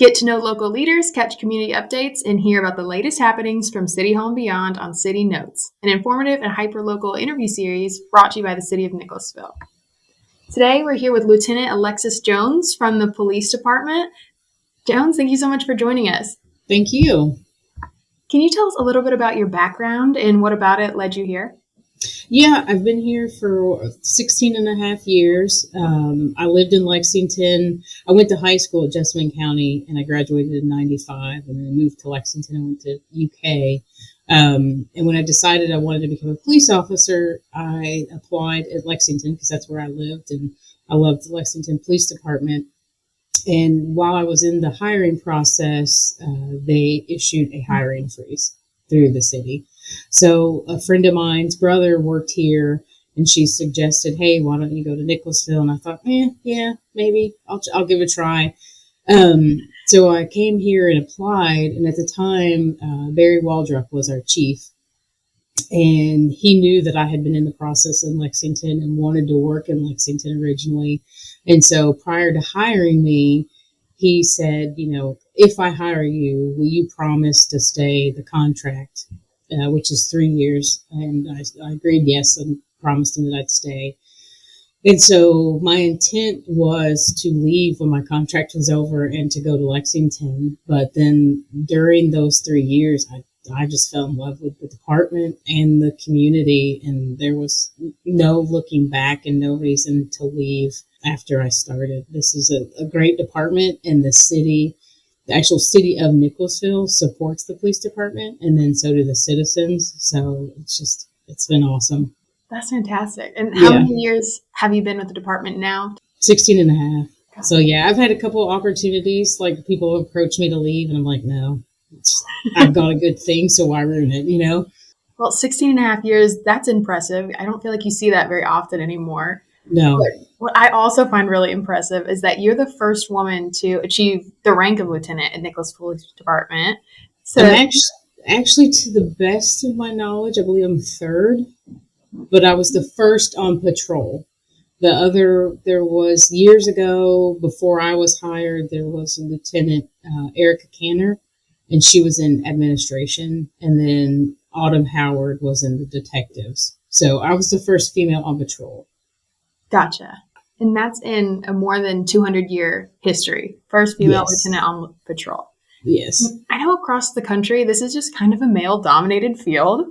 Get to know local leaders, catch community updates, and hear about the latest happenings from City Hall and beyond on City Notes, an informative and hyper-local interview series brought to you by the City of Nicholasville. Today, we're here with Lieutenant Alexus Jones from the Police Department. Jones, thank you so much for joining us. Thank you. Can you tell us a little bit about your background and what about it led you here? Yeah, I've been here for 16 and a half years. I lived in Lexington. I went to high school at Jessamine County, and I graduated in 95, and then moved to Lexington. I went to UK. And when I decided I wanted to become a police officer, I applied at Lexington because that's where I lived, and I loved the Lexington Police Department. And while I was in the hiring process, they issued a hiring freeze through the city. So a friend of mine's brother worked here, and she suggested, "Hey, why don't you go to Nicholasville?" And I thought, yeah, maybe I'll give it a try. So I came here and applied, and at the time, Barry Waldrop was our chief, and he knew that I had been in the process in Lexington and wanted to work in Lexington originally. And so prior to hiring me, he said, if I hire you, will you promise to stay the contract, which is 3 years? And I agreed yes, and promised him that I'd stay. And so my intent was to leave when my contract was over and to go to Lexington. But then during those 3 years, I just fell in love with the department and the community, and there was no looking back and no reason to leave after I started. This is a great department, and the actual city of Nicholasville supports the police department, and then so do the citizens. So it's been awesome. That's fantastic. And how many years have you been with the department now? 16 and a half. So yeah, I've had a couple of opportunities, like people approach me to leave, and I'm like, no, I've got a good thing, so why ruin it, Well, 16 and a half years, that's impressive. I don't feel like you see that very often anymore. No. But what I also find really impressive is that you're the first woman to achieve the rank of lieutenant at Nicholasville Police Department. So I'm actually, to the best of my knowledge, I believe I'm third, but I was the first on patrol. There was years ago, before I was hired, there was a Lieutenant Erica Canner, and she was in administration, and then Autumn Howard was in the detectives. So I was the first female on patrol. Gotcha. And that's in a more than 200-year history. First female lieutenant on patrol. Yes. I know across the country, this is just kind of a male-dominated field.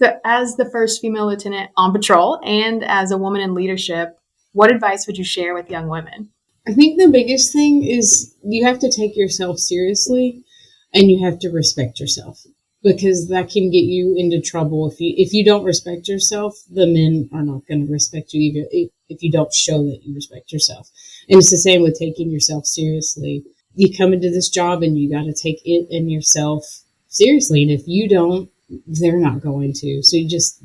So as the first female lieutenant on patrol and as a woman in leadership, what advice would you share with young women? I think the biggest thing is you have to take yourself seriously, and you have to respect yourself, because that can get you into trouble. If you don't respect yourself, the men are not going to respect you either, if you don't show that you respect yourself. And it's the same with taking yourself seriously. You come into this job and you got to take it and yourself seriously. And if you don't, they're not going to. So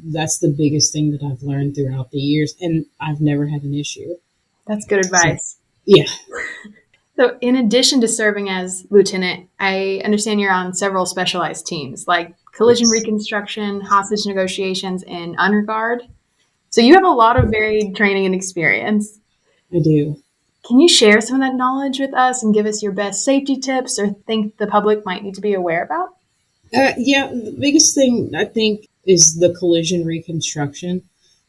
that's the biggest thing that I've learned throughout the years. And I've never had an issue. That's good advice. So, yeah. So in addition to serving as lieutenant, I understand you're on several specialized teams like collision reconstruction, hostage negotiations, and honor guard. So you have a lot of varied training and experience. I do. Can you share some of that knowledge with us and give us your best safety tips or think the public might need to be aware about? Yeah, the biggest thing I think is the collision reconstruction.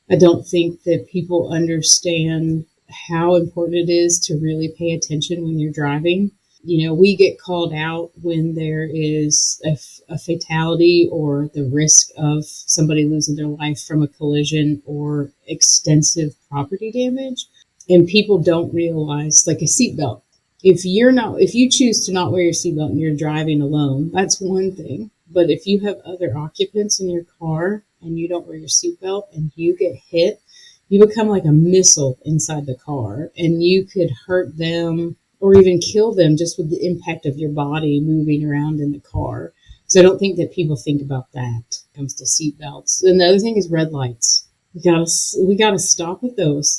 I don't think that people understand how important it is to really pay attention when you're driving. We get called out when there is a fatality or the risk of somebody losing their life from a collision or extensive property damage. And people don't realize, like a seatbelt. If you choose to not wear your seatbelt and you're driving alone, that's one thing. But if you have other occupants in your car and you don't wear your seatbelt and you get hit, you become like a missile inside the car, and you could hurt them or even kill them just with the impact of your body moving around in the car. So I don't think that people think about that when it comes to seatbelts. And the other thing is red lights. We gotta stop with those.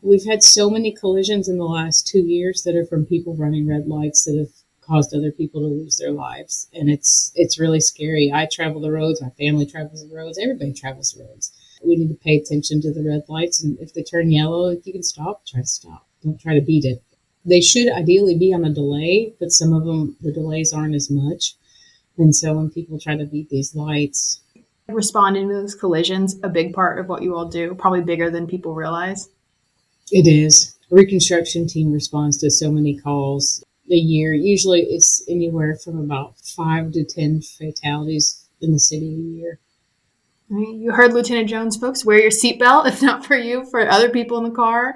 We've had so many collisions in the last 2 years that are from people running red lights that have caused other people to lose their lives, and it's really scary. I travel the roads. My family travels the roads. Everybody travels the roads. We need to pay attention to the red lights, and if they turn yellow, if you can stop, try to stop. Don't try to beat it. They should ideally be on a delay, but some of them, the delays aren't as much. And so when people try to beat these lights, Responding to those collisions, a big part of what you all do, probably bigger than people realize. it is. A reconstruction team responds to so many calls a year. Usually it's anywhere from about 5 to 10 fatalities in the city a year. You heard Lieutenant Jones, folks. Wear your seatbelt, if not for you, for other people in the car,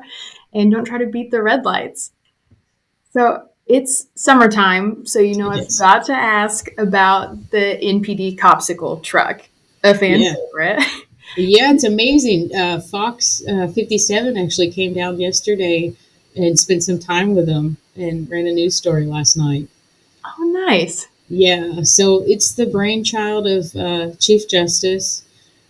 and don't try to beat the red lights. So it's summertime, so I've got to ask about the NPD Copsicle truck, a fan favorite. Yeah, it's amazing. Fox 57 actually came down yesterday and spent some time with them and ran a news story last night. Oh, nice. Yeah, so it's the brainchild of Chief Justice,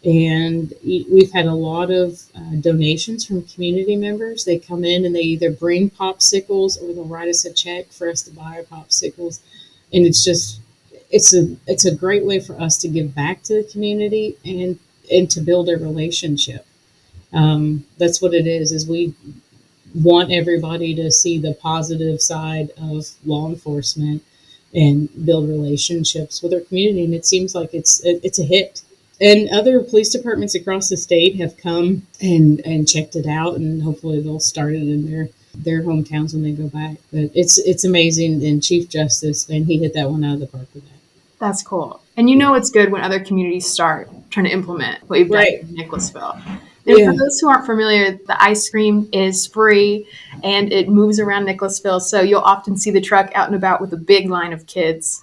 and we've had a lot of donations from community members. They come in and they either bring popsicles or they'll write us a check for us to buy our popsicles, and it's a great way for us to give back to the community and to build a relationship. That's what it is we want everybody to see the positive side of law enforcement and build relationships with our community. And it seems like it's a hit. And other police departments across the state have come and checked it out, and hopefully they'll start it in their hometowns when they go back. But it's amazing. And Chief Justice, and he hit that one out of the park with that. That's cool. And it's good when other communities start trying to implement what you've done in Nicholasville. And for those who aren't familiar, the ice cream is free and it moves around Nicholasville. So you'll often see the truck out and about with a big line of kids.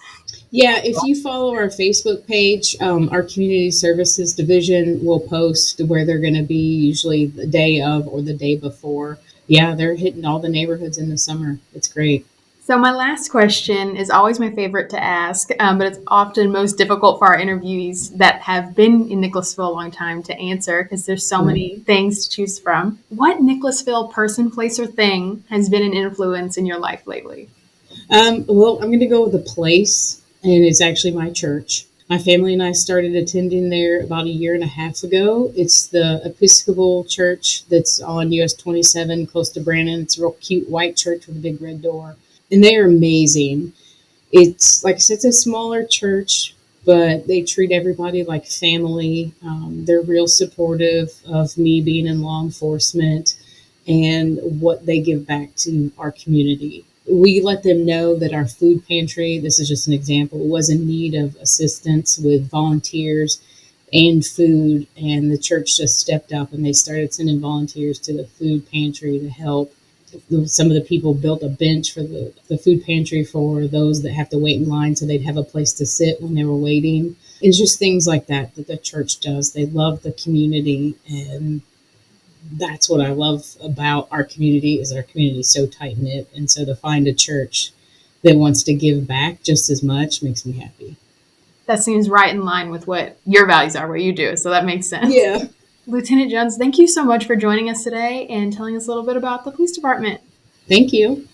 Yeah, if you follow our Facebook page, our Community Services Division will post where they're going to be, usually the day of or the day before. Yeah, they're hitting all the neighborhoods in the summer. It's great. So my last question is always my favorite to ask, but it's often most difficult for our interviewees that have been in Nicholasville a long time to answer because there's so many things to choose from. What Nicholasville person, place, or thing has been an influence in your life lately? Well, I'm going to go with a place, and it's actually my church. My family and I started attending there about a year and a half ago. It's the Episcopal Church that's on US 27 close to Brandon. It's a real cute white church with a big red door. And they are amazing. It's, like I said, it's a smaller church, but they treat everybody like family. They're real supportive of me being in law enforcement and what they give back to our community. We let them know that our food pantry, this is just an example, was in need of assistance with volunteers and food. And the church just stepped up and they started sending volunteers to the food pantry to help. Some of the people built a bench for the food pantry for those that have to wait in line so they'd have a place to sit when they were waiting. It's just things like that the church does. They love the community, and that's what I love about our community is our community is so tight-knit. And so to find a church that wants to give back just as much makes me happy. That seems right in line with what your values are, what you do. So that makes sense. Yeah. Lieutenant Jones, thank you so much for joining us today and telling us a little bit about the police department. Thank you.